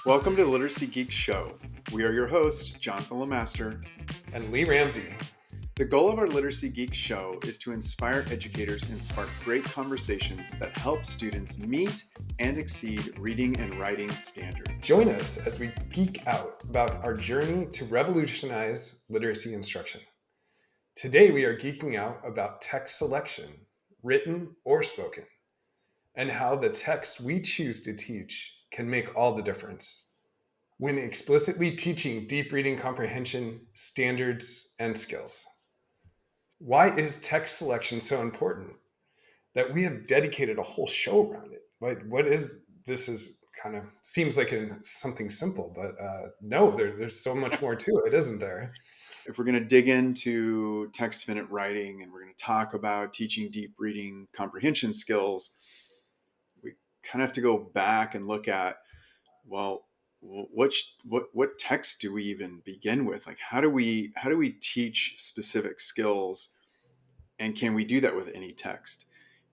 Welcome to the Literacy Geek Show. We are your hosts, Jonathan Lemaster. And Lee Ramsey. The goal of our Literacy Geek Show is to inspire educators and spark great conversations that help students meet and exceed reading and writing standards. Join us as we geek out about our journey to revolutionize literacy instruction. Today we are geeking out about text selection, written or spoken, and how the text we choose to teach can make all the difference when explicitly teaching deep reading comprehension, standards, and skills. Why is text selection so important that we have dedicated a whole show around it? What is this? Is kind of seems like something simple, but no, there's so much more to it, isn't there? If we're going to dig into text-minute writing and we're going to talk about teaching deep reading comprehension skills, we kind of have to go back and look at, well, what text do we even begin with? Like, how do we teach specific skills, and can we do that with any text?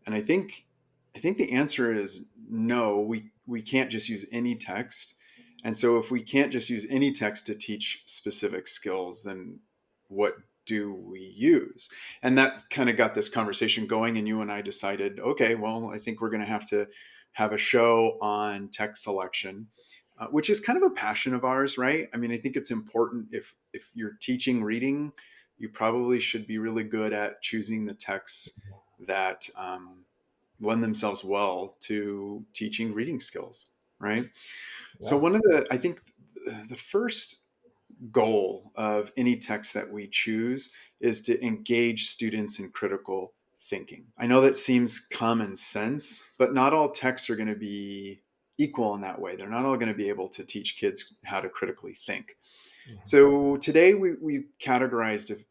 And I think the answer is no. We can't just use any text. And so if we can't just use any text to teach specific skills, then what do we use? And that kind of got this conversation going, and you and I decided, okay, well, I think we're going to have a show on text selection, which is kind of a passion of ours, right? I mean, I think it's important. If you're teaching reading, you probably should be really good at choosing the texts that lend themselves well to teaching reading skills, right? So Yeah. I think the first goal of any text that we choose is to engage students in critical thinking. I know that seems common sense, but not all texts are going to be equal in that way. They're not all going to be able to teach kids how to critically think. Mhm. So today we categorized,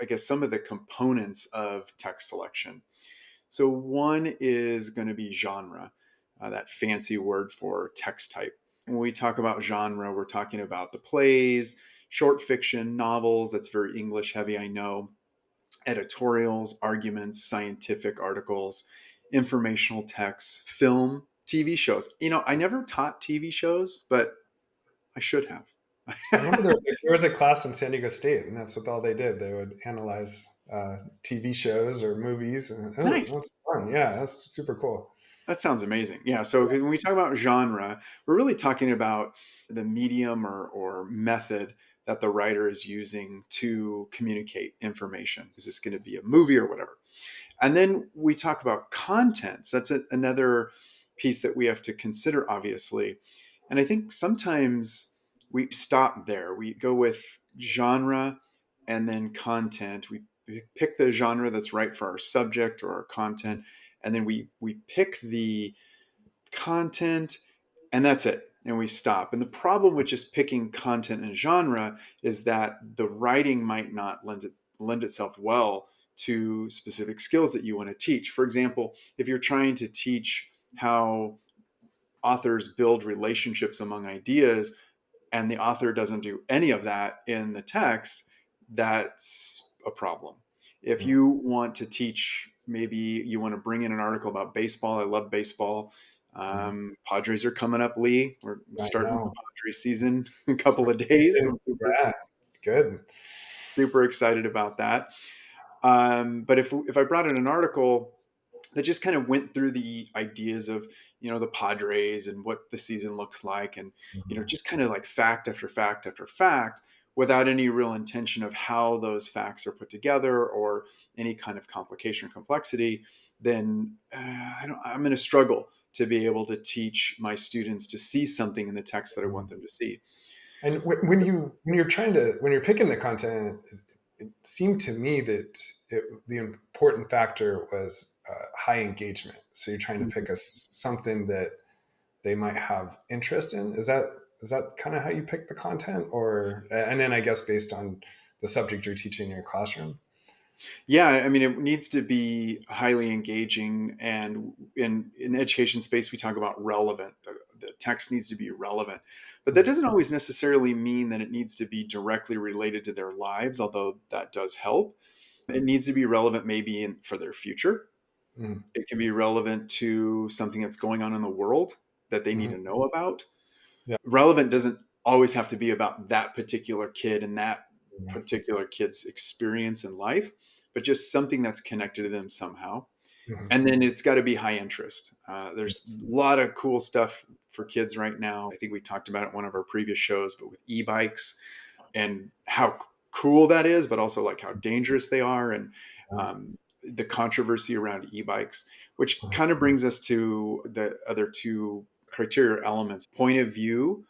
I guess, some of the components of text selection. So one is going to be genre, that fancy word for text type. When we talk about genre, we're talking about the plays, short fiction, novels. That's very English heavy, I know. Editorials, arguments, scientific articles, informational texts, film, TV shows. I never taught TV shows, but I should have. I remember there was a class in San Diego State, and that's what all they did. They would analyze TV shows or movies, and Nice. that's fun. Yeah, that's super cool. That sounds amazing. Yeah. So when we talk about genre, we're really talking about the medium or method that the writer is using to communicate information. Is this going to be a movie or whatever? And then we talk about contents. That's another piece that we have to consider, obviously. And I think sometimes we stop there. We go with genre and then content. We pick the genre that's right for our subject or our content, and then we pick the content, and that's it. And we stop. And the problem with just picking content and genre is that the writing might not lend itself well to specific skills that you want to teach. For example, if you're trying to teach how authors build relationships among ideas, and the author doesn't do any of that in the text, that's a problem. If Mhm. you want to teach, maybe you want to bring in an article about baseball. I love baseball. Mhm. Padres are coming up, Lee. We're I starting the know. Padres season in a couple of Sports days. season. I'm Yeah, it's good. super excited about that. But if I brought in an article that just kind of went through the ideas of the Padres and what the season looks like, and Mhm. just kind of like fact after fact after fact, without any real intention of how those facts are put together or any kind of complication or complexity, then I'm going to struggle to be able to teach my students to see something in the text that I want them to see. And So, when you're picking the content, it seemed to me that the important factor was high engagement. So you're trying to pick something that they might have interest in. Is that kind of how you pick the content, or and then I guess based on the subject you're teaching in your classroom? yeah, I mean, it needs to be highly engaging, and in the education space, we talk about relevant. The text needs to be relevant, but that doesn't always necessarily mean that it needs to be directly related to their lives, although that does help. It needs to be relevant, maybe for their future. Mm-hmm. It can be relevant to something that's going on in the world that they need to know about. Yeah. Relevant doesn't always have to be about that particular kid and that Yeah. particular kid's experience in life, but just something that's connected to them somehow. Mhm. And then it's got to be high interest. There's a lot of cool stuff for kids right now. I think we talked about it in one of our previous shows, but with e-bikes and how cool that is, but also like how dangerous they are, and the controversy around e-bikes, which kind of brings us to the other two criteria elements: point of view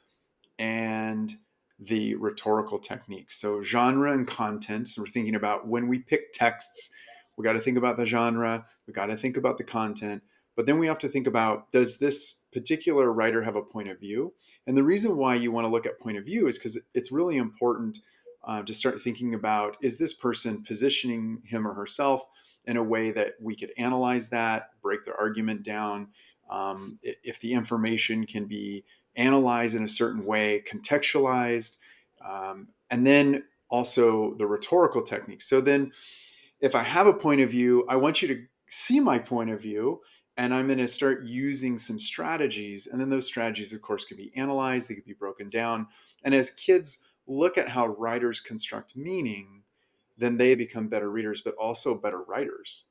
and the rhetorical technique. So, genre and content. So, we're thinking about when we pick texts, we got to think about the genre, we got to think about the content, but then we have to think about, does this particular writer have a point of view? And the reason why you want to look at point of view is because it's really important to start thinking about, is this person positioning him or herself in a way that we could analyze that, break their argument down? If the information can be analyzed in a certain way, contextualized, and then also the rhetorical technique. So then, if I have a point of view, I want you to see my point of view, and I'm going to start using some strategies. And then those strategies, of course, can be analyzed, they can be broken down. And as kids look at how writers construct meaning, then they become better readers, but also better writers.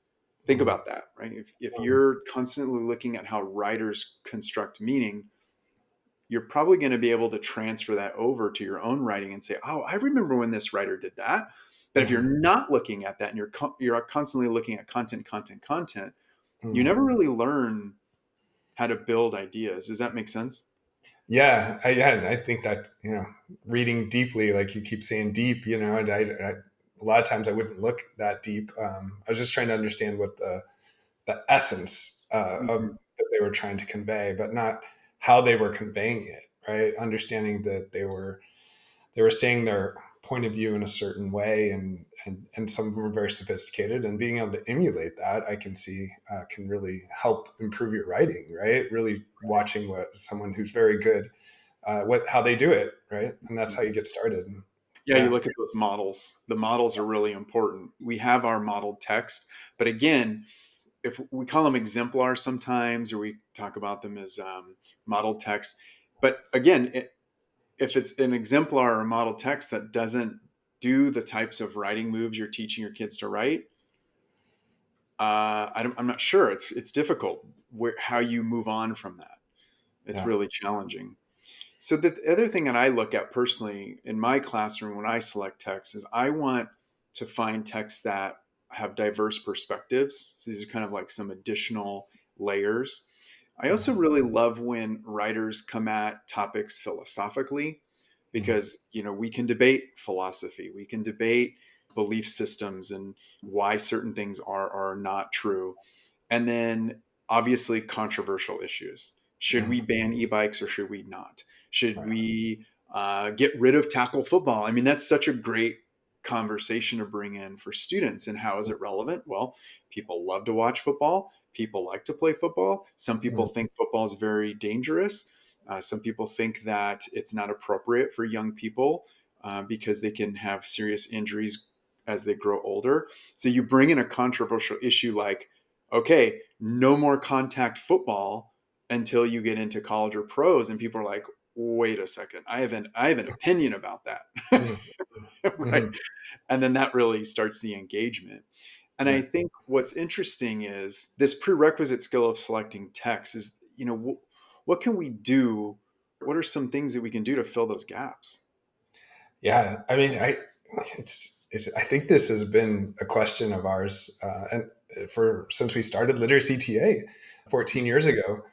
Think Mhm. about that, right? If Mhm. you're constantly looking at how writers construct meaning, you're probably going to be able to transfer that over to your own writing and say, "Oh, I remember when this writer did that." But if you're Mhm. not looking at that and you're constantly looking at content, you Mhm. never really learn how to build ideas. Does that make sense? Yeah, I think that, reading deeply, like you keep saying deep, and a lot of times I wouldn't look that deep. I was just trying to understand what the essence of Mhm. that they were trying to convey, but not how they were conveying it, right? Understanding that they were saying their point of view in a certain way, and some of them are very sophisticated, and being able to emulate that, I can see, can really help improve your writing, right? Really watching what someone who's very good, what how they do it, right? And that's how you get started. And Yeah, you yeah. look at those models. The models are really important. We have our modeled text, but again, if we call them exemplars sometimes, or we talk about them as modeled text, but again, if it's an exemplar or a model text that doesn't do the types of writing moves you're teaching your kids to write, I'm not sure. It's difficult how you move on from that. It's Yeah. really challenging. So the other thing that I look at personally in my classroom when I select texts is I want to find texts that have diverse perspectives. So these are kind of like some additional layers. I also Mhm. really love when writers come at topics philosophically, Mhm. because we can debate philosophy, we can debate belief systems and why certain things are not true. And then obviously controversial issues. Should we Mhm. ban e-bikes or should we not? Should Right. we get rid of tackle football? I mean, that's such a great conversation to bring in for students. And how is it relevant? Well, people love to watch football. People like to play football. Some people Mhm. think football is very dangerous. Some people think that it's not appropriate for young people because they can have serious injuries as they grow older. So you bring in a controversial issue like, okay, no more contact football until you get into college or pros, and people are like, wait a second, I have an opinion about that. Mhm. Right? Mhm. And then that really starts the engagement. And I Right. think what's interesting is this prerequisite skill of selecting text is, what can we do? What are some things that we can do to fill those gaps? Yeah, I mean, it's. I think this has been a question of ours, and for since we started Literacy TA 14 years ago,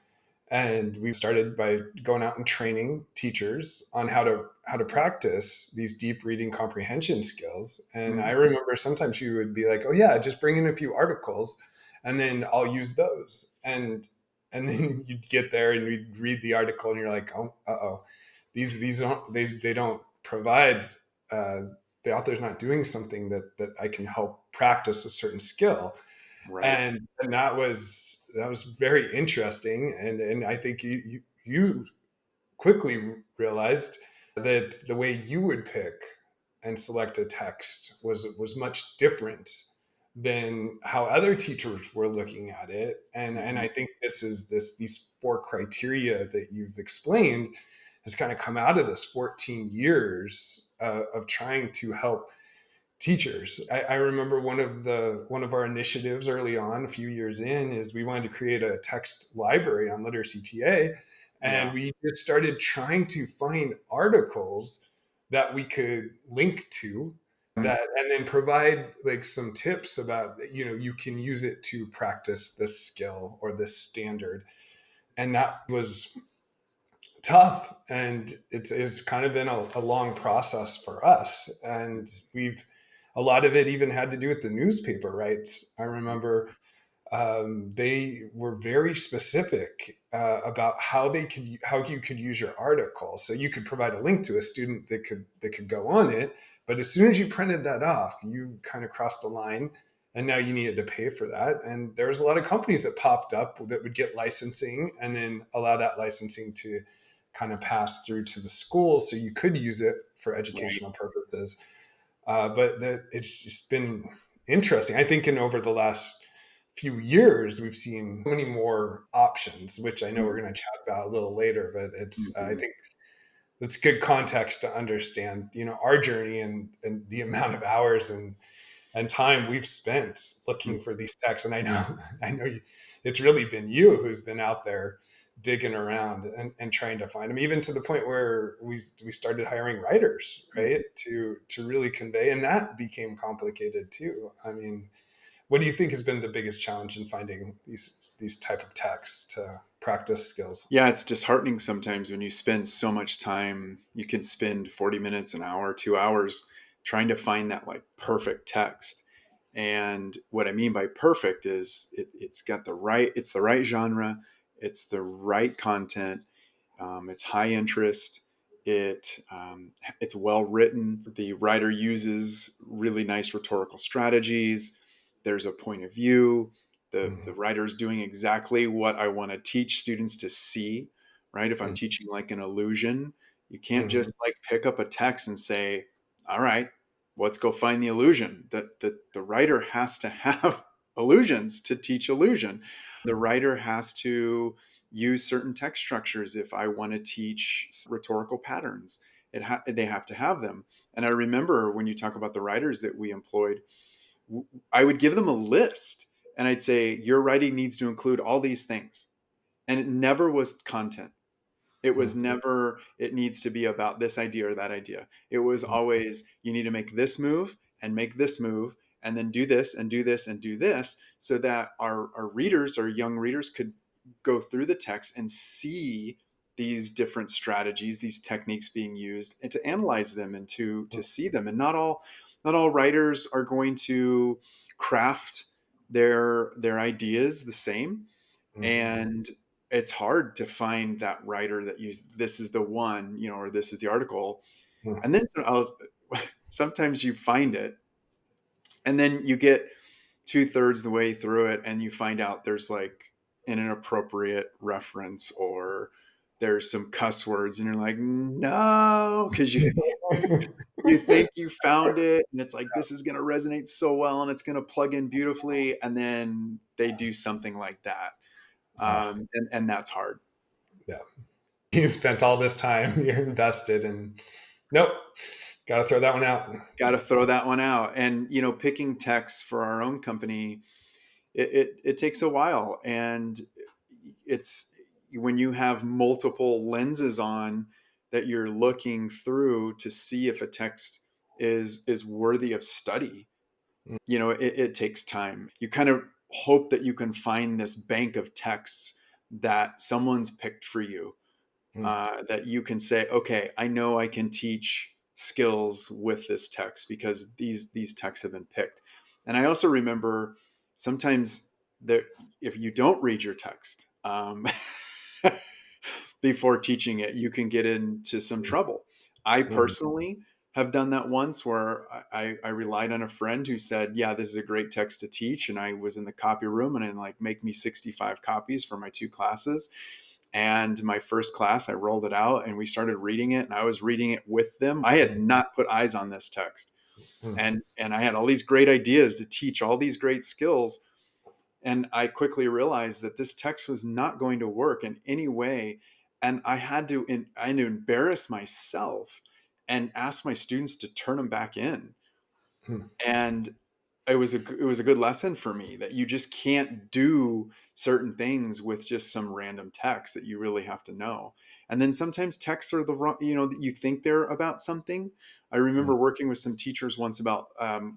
and we started by going out and training teachers on how to practice these deep reading comprehension skills. And I Mm, remember sometimes you would be like, "Oh yeah, just bring in a few articles, and then I'll use those." And then you'd get there and you'd read the article, and you're like, "Oh, oh, these don't they don't provide." Uh, the author's not doing something that I can help practice a certain skill, right. and that was very interesting, and I think you quickly realized that the way you would pick and select a text was much different than how other teachers were looking at it, and Mhm. I think these four criteria that you've explained has kind of come out of this 14 years of trying to help teachers. I remember one of our initiatives early on, a few years in, is we wanted to create a text library on literacy TA, and Yeah. we just started trying to find articles that we could link to Mm. that, and then provide like some tips about, you can use it to practice this skill or this standard. And that was tough, and it's kind of been a long process for us, and we've a lot of it even had to do with the newspaper rights. I remember they were very specific about how you could use your article. So you could provide a link to a student that could go on it, but as soon as you printed that off, you kind of crossed the line, and now you needed to pay for that. And there was a lot of companies that popped up that would get licensing and then allow that licensing to kind of pass through to the schools, so you could use it for Right. educational purposes. It's just been interesting. I think in over the last few years, we've seen so many more options, which I know we're going to chat about a little later. But I Mm-hmm. think it's good context to understand, our journey and the amount of hours and time we've spent looking for these texts. And I know, it's really been you who's been out there digging around and trying to find them, even to the point where we started hiring writers, right, to really convey, and that became complicated too. I mean, what do you think has been the biggest challenge in finding these type of texts to practice skills? Yeah, it's disheartening sometimes when you spend so much time. You can spend 40 minutes, an hour, 2 hours trying to find that like perfect text. And what I mean by perfect is it's the right genre, it's the right content, it's high interest. It's well written. The writer uses really nice rhetorical strategies. There's a point of view. The Mm-hmm. writer is doing exactly what I want to teach students to see. Right? If I'm teaching like an illusion, you can't Mm-hmm. just like pick up a text and say, "All right, let's go find the illusion." The writer has to have illusions to teach illusion. The writer has to use certain text structures. If I want to teach rhetorical patterns, they have to have them. And I remember when you talk about the writers that we employed, I would give them a list and I'd say, your writing needs to include all these things. And it never was content. It was never, it needs to be about this idea or that idea. It was always, you need to make this move and make this move and then do this and do this and do this, so that our readers, our young readers, could go through the text and see these different strategies, these techniques being used, and to analyze them and to see them. And not all writers are going to craft their ideas the same, Mm-hmm. and it's hard to find that writer that you this is the one, or this is the article. And then sometimes you find it and then you get two-thirds the way through it and you find out there's like an inappropriate reference, or there's some cuss words, and you're like, no, because you think you found it and it's like, this is going to resonate so well and it's going to plug in beautifully, and then they do something like that. Ah, And that's hard. yeah. You spent all this time, you're invested, and nope, got to throw that one out. Got to throw that one out. And picking text for our own company, it takes a while, and it's when you have multiple lenses on that you're looking through to see if a text is worthy of study. It takes time. You kind of hope that you can find this bank of texts that someone's picked for you, Mm-hmm. that you can say, okay, I know I can teach skills with this text because these texts have been picked. And I also remember sometimes that if you don't read your text before teaching it, you can get into some trouble. I Mm-hmm. personally have done that once, where I relied on a friend who said, yeah, this is a great text to teach. And I was in the copy room and I like, make me 65 copies for my two classes. And my first class, I rolled it out and we started reading it, and I was reading it with them. I had not put eyes on this text. And I had all these great ideas to teach all these great skills. And I quickly realized that this text was not going to work in any way and I had to embarrass myself and ask my students to turn them back in. Hmm. And it was a good lesson for me that you just can't do certain things with just some random text, that you really have to know. And then sometimes texts are the wrong, you think they're about something. I Hmm. remember working with some teachers once about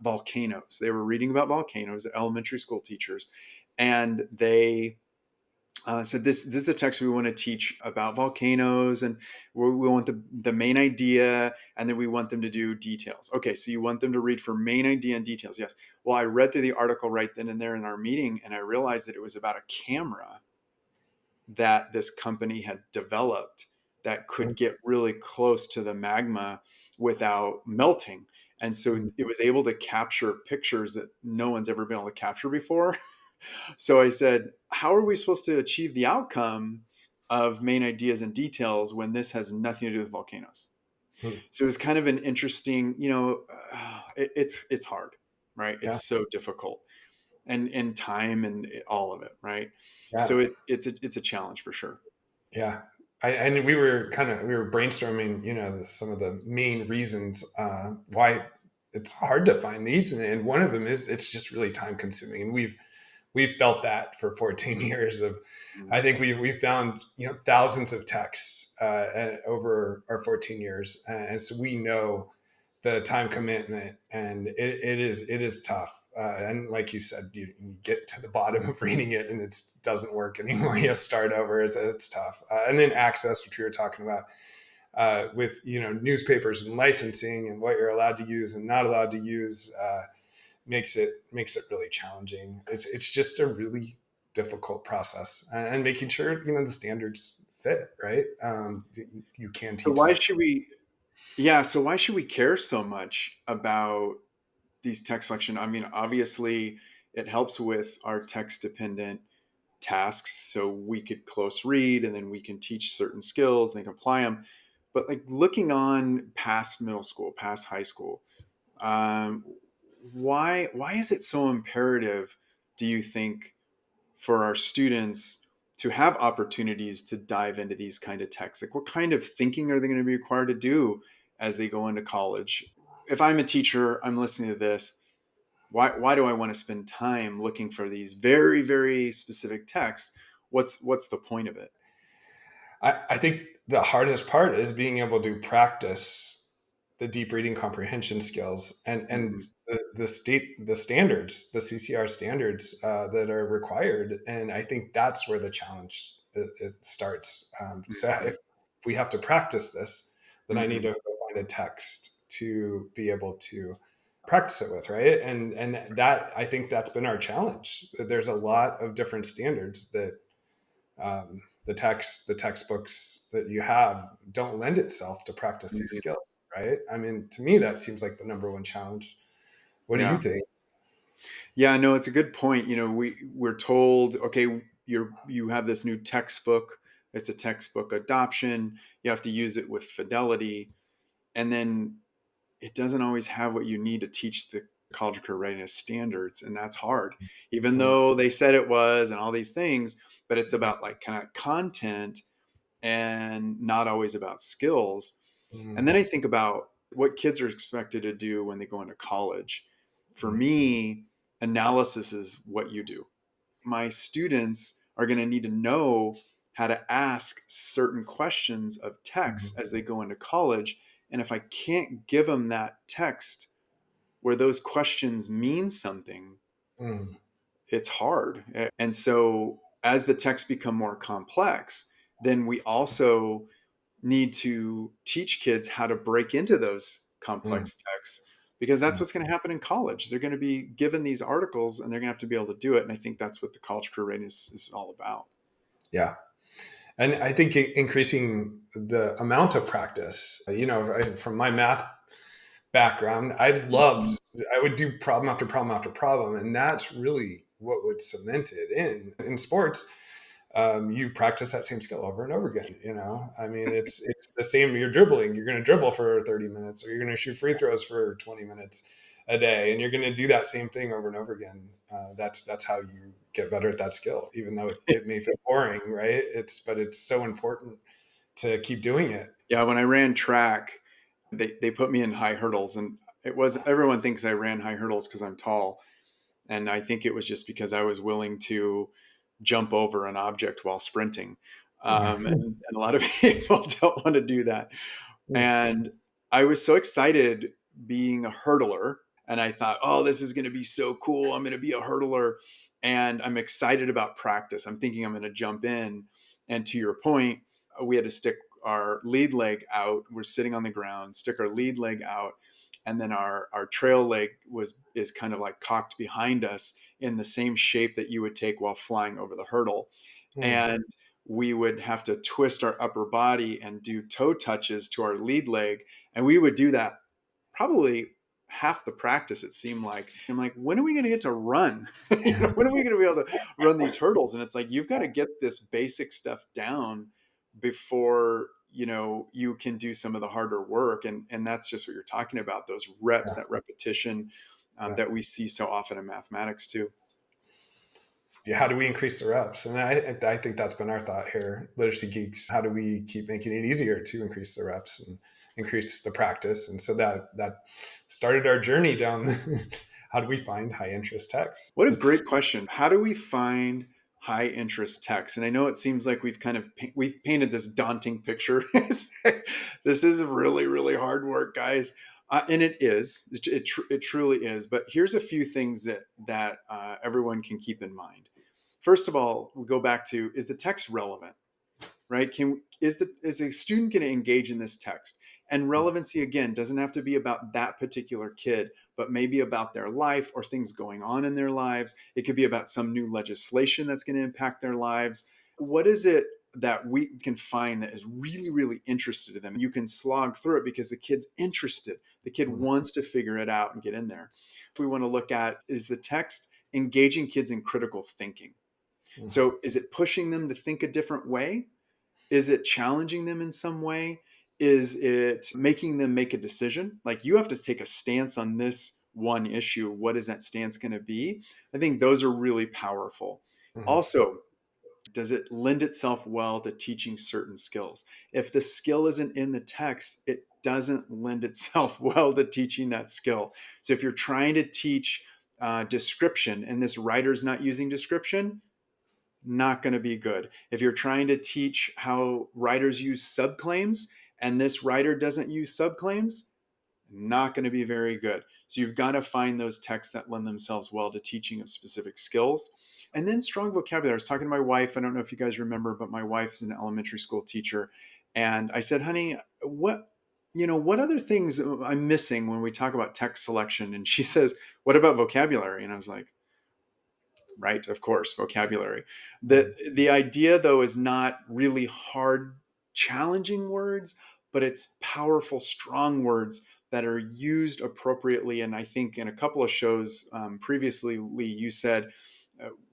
volcanoes. They were reading about volcanoes, elementary school teachers, and they said, this is the text we want to teach about volcanoes, and we want the main idea, and then we want them to do details. Okay, so you want them to read for main idea and details. Yes. Well, I read through the article right then and there in our meeting, and I realized that it was about a camera that this company had developed that could get really close to the magma without melting. And so Hmm. it was able to capture pictures that no one's ever been able to capture before. So I said, how are we supposed to achieve the outcome of main ideas and details when this has nothing to do with volcanoes? Hmm. So it was kind of an interesting, it's hard, right? It's Yeah. so difficult, and time and all of it, right? Yeah. So it's a challenge for sure. Yeah. And we were brainstorming, some of the main reasons why it's hard to find these, and one of them is it's just really time consuming, and we've felt that for 14 years of. I Mm, think we found thousands of texts over our 14 years, and so we know the time commitment, and it is tough. And like you said, you get to the bottom of reading it and it doesn't work anymore. You start over. It's tough. And then access, which we were talking about, with newspapers and licensing and what you're allowed to use and not allowed to use, makes it really challenging. It's just a really difficult process, and making sure the standards fit, right. You can So teach why that. should we? Yeah. So why should we care so much about these text selection? I mean, obviously, it helps with our text dependent tasks, so we could close read and then we can teach certain skills, they can apply them. But like looking on past middle school, past high school, um, why is it so imperative, do you think, for our students to have opportunities to dive into these kind of texts? Like, what kind of thinking are they going to be required to do as they go into college? If I'm a teacher, I'm listening to this. Why do I want to spend time looking for these very, very specific texts? What's the point of it? I think the hardest part is being able to practice the deep reading comprehension skills, and Mm-hmm. the standards, the CCR standards that are required. And I think that's where the challenge it starts. So Mm-hmm. if we have to practice this, then I need Mm-hmm. to go find a text to be able to practice it with, right? And that, I think that's been our challenge. There's a lot of different standards that the textbooks that you have don't lend itself to practice these Mm-hmm. skills, right? I mean, to me, that seems like the number one challenge. What do you Yeah. think? Yeah, no, it's a good point. We're told, okay, you have this new textbook. It's a textbook adoption. You have to use it with fidelity, and then it doesn't always have what you need to teach the college career readiness standards, and that's hard. Even Mm, though they said it was, and all these things, but it's mm, about like kind of content and not always about skills. And mm, then I think about what kids are expected to do when they go into college. For mm, me, analysis is what you do. My students are going to need to know how to ask certain questions of text mm, as they go into college. And if I can't give them that text where those questions mean something, mm, it's hard. And so as the texts become more complex, then we also need to teach kids how to break into those mm, complex texts, because that's mm. what's going to happen in college. They're going to be given these articles and they're going to have to be able to do it. And I think that's what the college career readiness is all about. Yeah. And I think increasing the amount of practice, from my math background, Mhm. I would do problem after problem after problem. And that's really what would cement it in sports. You practice that same skill over and over again. I mean, it's the same. You're dribbling. You're going to dribble for 30 minutes, or you're going to shoot free throws for 20 minutes a day, and you're going to do that same thing over and over again. That's how you get better at that skill, even though it may feel boring, right? But it's so important to keep doing it. Yeah, when I ran track, they put me in high hurdles, and it was everyone thinks I ran high hurdles because I'm tall, and I think it was just because I was willing to jump over an object while sprinting, and a lot of people don't want to do that. And I was so excited being a hurdler. And I thought, oh, this is going to be so cool. I'm going to be a hurdler. And I'm excited about practice. I'm thinking I'm going to jump in. And to your point, we had to stick our lead leg out. We're sitting on the ground, stick our lead leg out. And then our trail leg is kind of like cocked behind us in the same shape that you would take while flying over the hurdle. Mm, And we would have to twist our upper body and do toe touches to our lead leg. And we would do that probably half the practice, it seemed like. I'm like, when are we going to get to run? When are we going to be able to run these hurdles? And it's like, you've got to get this basic stuff down before you can do some of the harder work. And that's just what you're talking about, those reps, yeah, that repetition, yeah. that we see so often in mathematics too. How do we increase the reps? And I think that's been our thought here, Literacy Geeks. How do we keep making it easier to increase the reps and increase the practice? And so that started our journey down. How do we find high interest texts? What a It's great question. How do we find high interest text? And I know it seems like we've painted this daunting picture. This is really really hard work, guys, and it is. It truly is. But here's a few things that everyone can keep in mind. First of all, we go back to, is the text relevant? Right? Is a student going to engage in this text? And relevancy, again, doesn't have to be about that particular kid, but maybe about their life or things going on in their lives. It could be about some new legislation that's going to impact their lives. What is it that we can find that is really really interested in them? You can slog through it because the kid's interested, the kid mm, wants to figure it out and get in there. We want to look at, is the text engaging kids in critical thinking? mm, So is it pushing them to think a different way? Is it challenging them in some way? Is it making them make a decision? Like, you have to take a stance on this one issue. What is that stance going to be? I think those are really powerful. mm, Also, does it lend itself well to teaching certain skills? If the skill isn't in the text, it doesn't lend itself well to teaching that skill. So if you're trying to teach description and this writer's not using description, not going to be good. If you're trying to teach how writers use subclaims and this writer doesn't use subclaims, not going to be very good. So you've got to find those texts that lend themselves well to teaching of specific skills. And then strong vocabulary. I was talking to my wife. I don't know if you guys remember, but my wife's an elementary school teacher. And I said, honey, what other things I'm missing when we talk about text selection? And she says, what about vocabulary? And I was like, right? Of course, vocabulary. mm, The idea though is not really hard, challenging words, but it's powerful, strong words that are used appropriately. And I think in a couple of shows previously, Lee, you said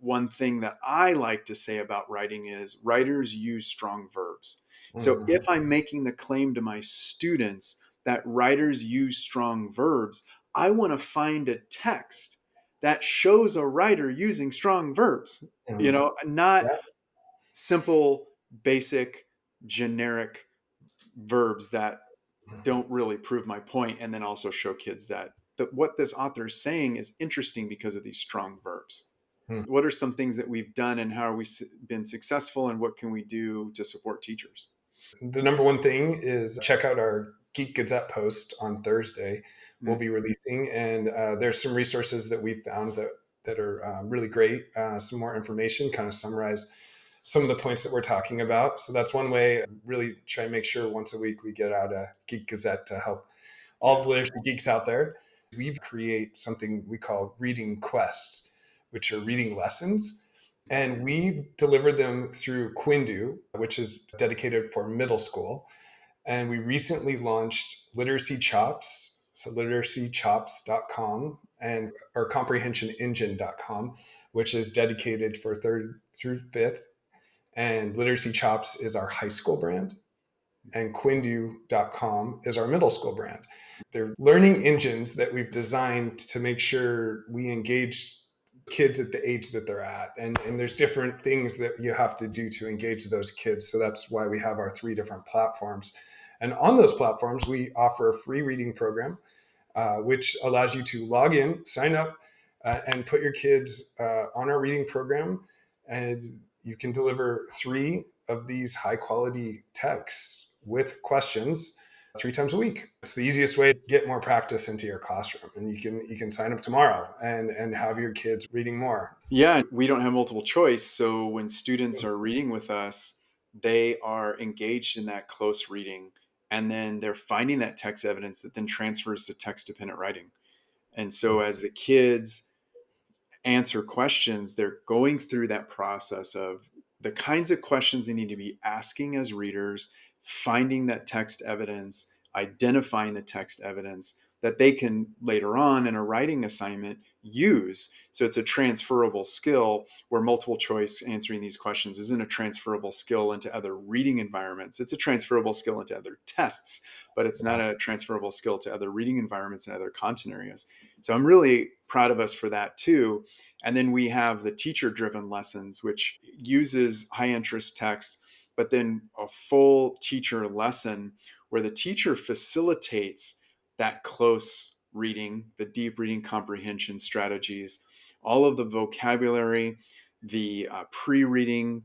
one thing that I like to say about writing is writers use strong verbs. So mm, if I'm making the claim to my students that writers use strong verbs, I want to find a text that shows a writer using strong verbs, mm. not Yeah. simple, basic, generic verbs that don't really prove my point, and then also show kids that what this author is saying is interesting because of these strong verbs. Mm. What are some things that we've done, and how are we been successful, and what can we do to support teachers? The number one thing is check out our Geek Gazette post on Thursday. We'll Mm, be releasing, and there's some resources that we found that are really great. Some more information, kind of summarize some of the points that we're talking about. So that's one way. Really try and make sure once a week we get out a Geek Gazette to help all yeah, the literacy geeks out there. We create something we call reading quests, which are reading lessons. And we deliver them through Quindu, which is dedicated for middle school. And we recently launched Literacy Chops, so literacychops.com and or comprehensionengine.com, which is dedicated for third through fifth. And Literacy Chops is our high school brand, and Quindu.com is our middle school brand. They're learning engines that we've designed to make sure we engage kids at the age that they're at. And there's different things that you have to do to engage those kids. So that's why we have our 3 different platforms. And on those platforms, we offer a free reading program, which allows you to log in, sign up, and put your kids on our reading program. And you can deliver 3 of these high quality texts with questions 3 times a week. It's the easiest way to get more practice into your classroom. And you can sign up tomorrow and have your kids reading more. Yeah, we don't have multiple choice. So when students are reading with us, they are engaged in that close reading. And then they're finding that text evidence that then transfers to text dependent writing. And so as the kids answer questions, they're going through that process of the kinds of questions they need to be asking as readers, finding that text evidence, identifying the text evidence that they can later on in a writing assignment use. So it's a transferable skill where multiple choice answering these questions isn't a transferable skill into other reading environments. It's a transferable skill into other tests, but it's not Yeah. a transferable skill to other reading environments and other content areas. So I'm really proud of us for that too. And then we have the teacher driven lessons, which uses high interest text, but then a full teacher lesson where the teacher facilitates that close reading, the deep reading comprehension strategies, all of the vocabulary, the pre reading,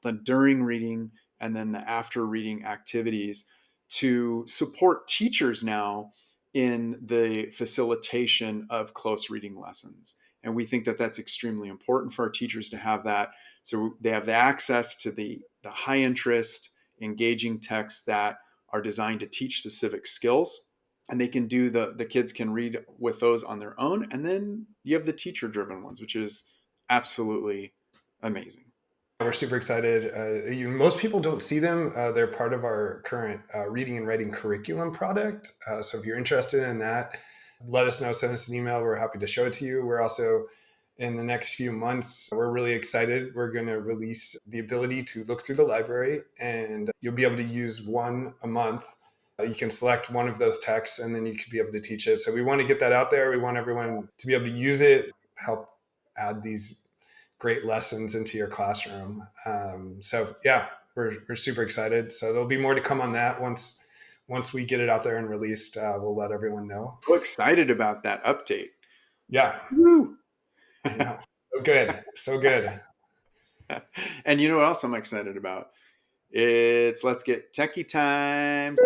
the during reading, and then the after reading activities to support teachers now in the facilitation of close reading lessons. And we think that that's extremely important for our teachers to have that. So they have the access to the high interest, engaging texts that are designed to teach specific skills. And they can do the kids can read with those on their own. And then you have the teacher driven ones, which is absolutely amazing. We're super excited. Most people don't see them. They're part of our current reading and writing curriculum product. So if you're interested in that, let us know. Send us an email. We're happy to show it to you. We're also, in the next few months, we're really excited. We're going to release the ability to look through the library, and you'll be able to use one a month. You can select one of those texts, and then you could be able to teach it. So we want to get that out there. We want everyone to be able to use it, help add these great lessons into your classroom. So yeah, we're super excited. So there'll be more to come on that once we get it out there and released. We'll let everyone know. So excited about that update. Yeah, Woo! I know. So good, so good. And you know what else I'm excited about? It's Let's Get Techie Time.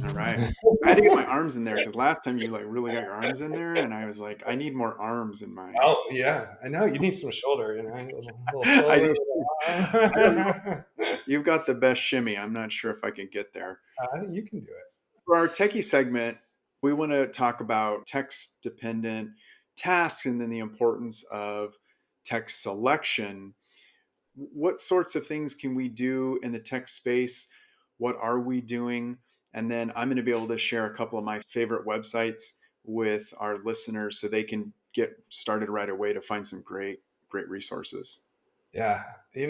All right. I had to get my arms in there because last time you like really got your arms in there, and I was like, I need more arms in my. Oh yeah, I know. You need some shoulder, a little I shoulder, need. little I don't know. arm. You've got the best shimmy. I'm not sure if I can get there. You can do it. For our techie segment, we want to talk about text dependent tasks and then the importance of text selection. What sorts of things can we do in the text space? What are we doing? And then I'm going to be able to share a couple of my favorite websites with our listeners so they can get started right away to find some great resources. Yeah. We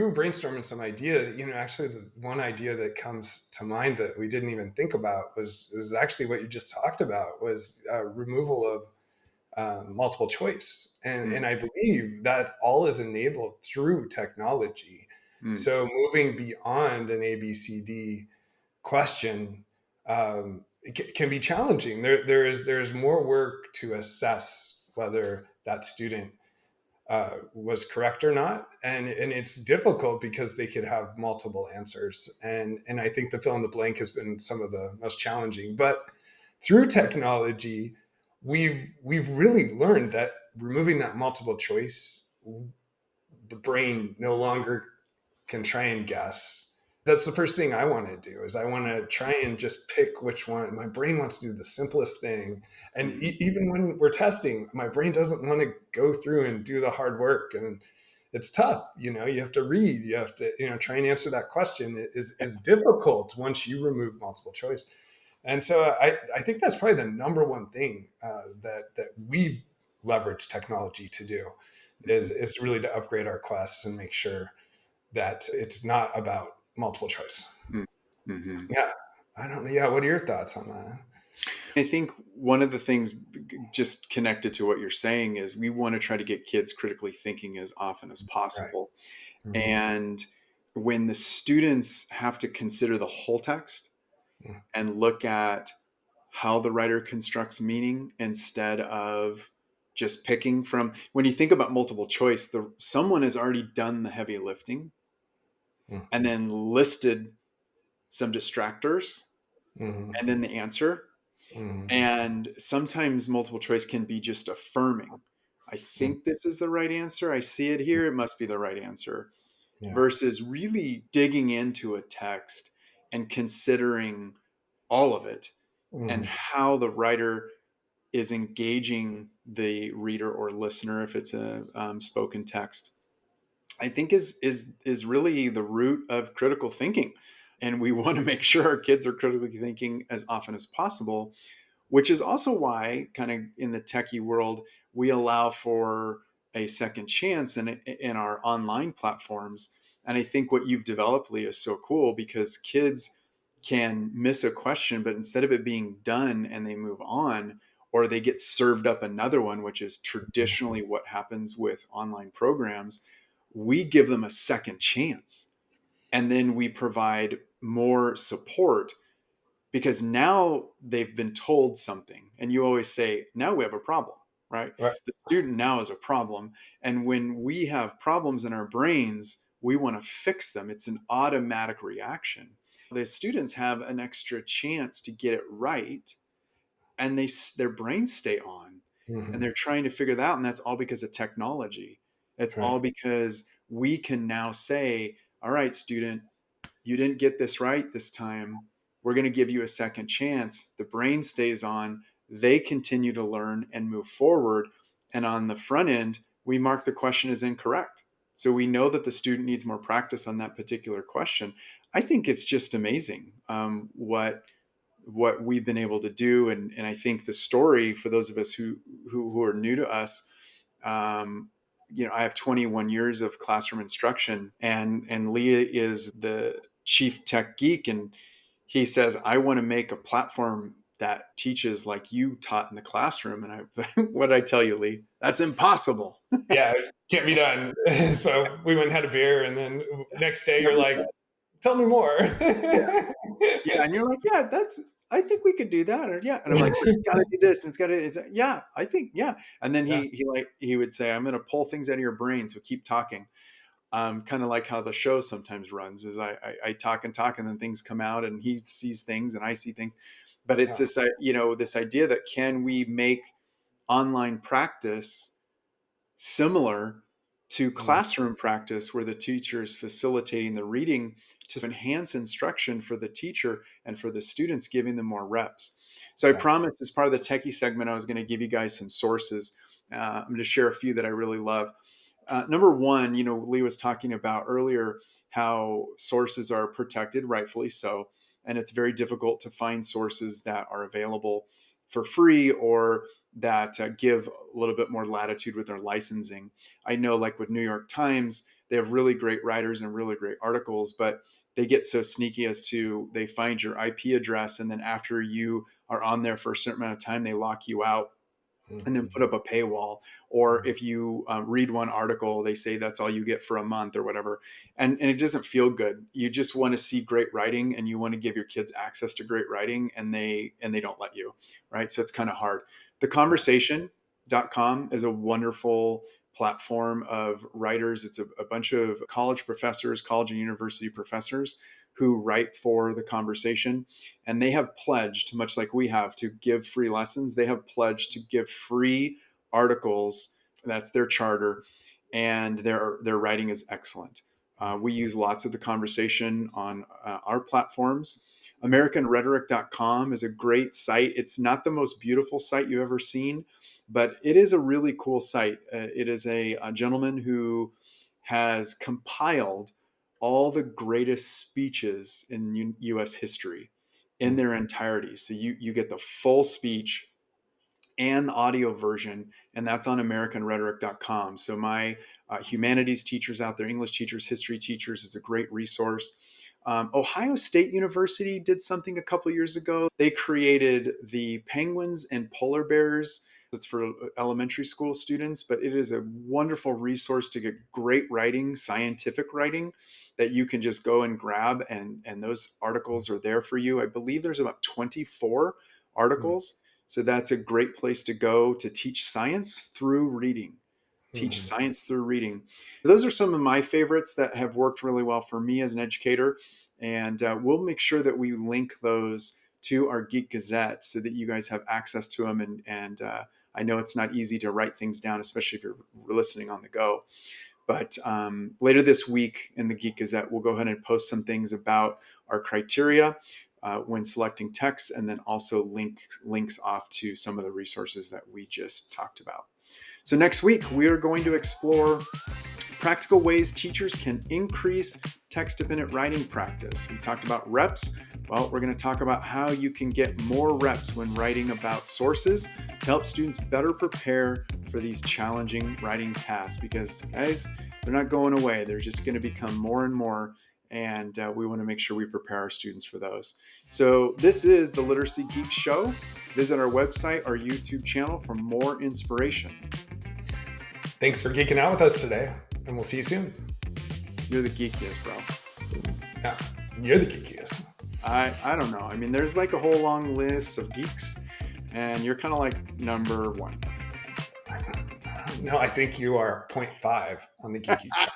were brainstorming some ideas. Actually, the one idea that comes to mind that we didn't even think about was actually what you just talked about was removal of multiple choice. And, Mm, and I believe that all is enabled through technology. mm, So moving beyond an ABCD question can be challenging. There's more work to assess whether that student was correct or not, and it's difficult because they could have multiple answers, and I think the fill in the blank has been some of the most challenging. But through technology, we've really learned that removing that multiple choice, the brain no longer can try and guess. That's the first thing I want to do is I want to try and just pick which one. My brain wants to do the simplest thing. And mhm. even when we're testing, my brain doesn't want to go through and do the hard work. And it's tough. You have to read, you have to, try and answer that question. It is difficult once you remove multiple choice. And so I think that's probably the number one thing that we've leveraged technology to do is really to upgrade our quests and make sure that it's not about multiple choice. Mm-hmm. Yeah. I don't know. Yeah, what are your thoughts on that? I think one of the things just connected to what you're saying is we want to try to get kids critically thinking as often as Right. possible. Mm-hmm. And when the students have to consider the whole text and look at how the writer constructs meaning instead of just picking from, when you think about multiple choice, someone has already done the heavy lifting and then listed some distractors Mm-hmm. and then the answer. Mm-hmm. And sometimes multiple choice can be just affirming. I Mm-hmm. think this is the right answer. I see it here. It must be the right answer. Yeah. Versus really digging into a text and considering all of it and Mm-hmm. how the writer is engaging the reader or listener if it's a spoken text. I think is really the root of critical thinking, and we want to make sure our kids are critically thinking as often as possible, which is also why kind of in the techie world we allow for a second chance in our online platforms. And I think what you've developed, Lee, is so cool because kids can miss a question, but instead of it being done and they move on, or they get served up another one, which is traditionally what happens with online programs, we give them a second chance, and then we provide more support because now they've been told something. And you always say, now we have a problem, right? Right. The student now is a problem. And when we have problems in our brains, we want to fix them. It's an automatic reaction. The students have an extra chance to get it right, and their brains stay on and Mm-hmm. they're trying to figure that out. And that's all because of technology. It's all Right. because we can now say, all right, student, you didn't get this right this time. We're going to give you a second chance. The brain stays on. They continue to learn and move forward. And on the front end, we mark the question as incorrect. So we know that the student needs more practice on that particular question. I think it's just amazing what we've been able to do, and I think the story for those of us who are new to us, um, I have 21 years of classroom instruction, and Leah is the chief tech geek, and he says, I want to make a platform that teaches like you taught in the classroom. And what did I tell you, Lee? That's impossible. Yeah, it can't be done. So we went and had a beer, and then next day you're like, "Tell me more." Yeah. Yeah. And you're like, yeah, I think we could do that. Or yeah. And I'm like, but it's got to do this. And yeah, I think, yeah. And then Yeah. he would say, I'm going to pull things out of your brain. So keep talking. Kind of like how the show sometimes runs is I talk and talk and then things come out and he sees things and I see things. But it's Yeah. this, this idea that can we make online practice similar to Mm. classroom practice where the teacher is facilitating the reading to enhance instruction for the teacher and for the students, giving them more reps. So I Right. promised as part of the techie segment, I was going to give you guys some sources. I'm going to share a few that I really love. Number one, Lee was talking about earlier how sources are protected, rightfully so. And it's very difficult to find sources that are available for free or that give a little bit more latitude with their licensing. I know, like with New York Times, they have really great writers and really great articles, but they get so sneaky as to they find your IP address. And then after you are on there for a certain amount of time, they lock you out and then put Mm-hmm. up a paywall. Or if you read one article, they say that's all you get for a month or whatever. And it doesn't feel good. You just want to see great writing and you want to give your kids access to great writing, and they don't let you, right? So it's kind of hard. The conversation.com is a wonderful platform of writers. It's a bunch of college professors, college and university professors who write for the conversation, and they have pledged, much like we have, to give free lessons. They have pledged to give free articles. That's their charter, and their writing is excellent. We use lots of the conversation on our platforms. AmericanRhetoric.com is a great site. It's not the most beautiful site you've ever seen, but it is a really cool site. It is a gentleman who has compiled all the greatest speeches in U.S. history in their entirety. So you get the full speech and the audio version, and that's on AmericanRhetoric.com. So my humanities teachers out there, English teachers, history teachers. It's a great resource. Ohio State University did something a couple years ago. They created the penguins and polar bears. It's for elementary school students, but it is a wonderful resource to get great writing, scientific writing that you can just go and grab, and those articles are there for you. I believe there's about 24 articles. So that's a great place to go to teach science through reading. Teach Mm-hmm. science through reading. Those are some of my favorites that have worked really well for me as an educator. And we'll make sure that we link those to our Geek Gazette so that you guys have access to them. And I know it's not easy to write things down, especially if you're listening on the go. But later this week in the Geek Gazette, we'll go ahead and post some things about our criteria when selecting texts, and then also links off to some of the resources that we just talked about. So next week, we are going to explore practical ways teachers can increase text-dependent writing practice. We talked about reps. Well, we're going to talk about how you can get more reps when writing about sources to help students better prepare for these challenging writing tasks, because guys, they're not going away. They're just going to become more and more, and we want to make sure we prepare our students for those. So this is the Literacy Geek Show. Visit our website, our YouTube channel for more inspiration. Thanks for geeking out with us today, and we'll see you soon. You're the geekiest, bro. Yeah, you're the geekiest. I don't know. I mean, there's like a whole long list of geeks, and you're kind of like number one. No, I think you are 0.5 on the geeky chart.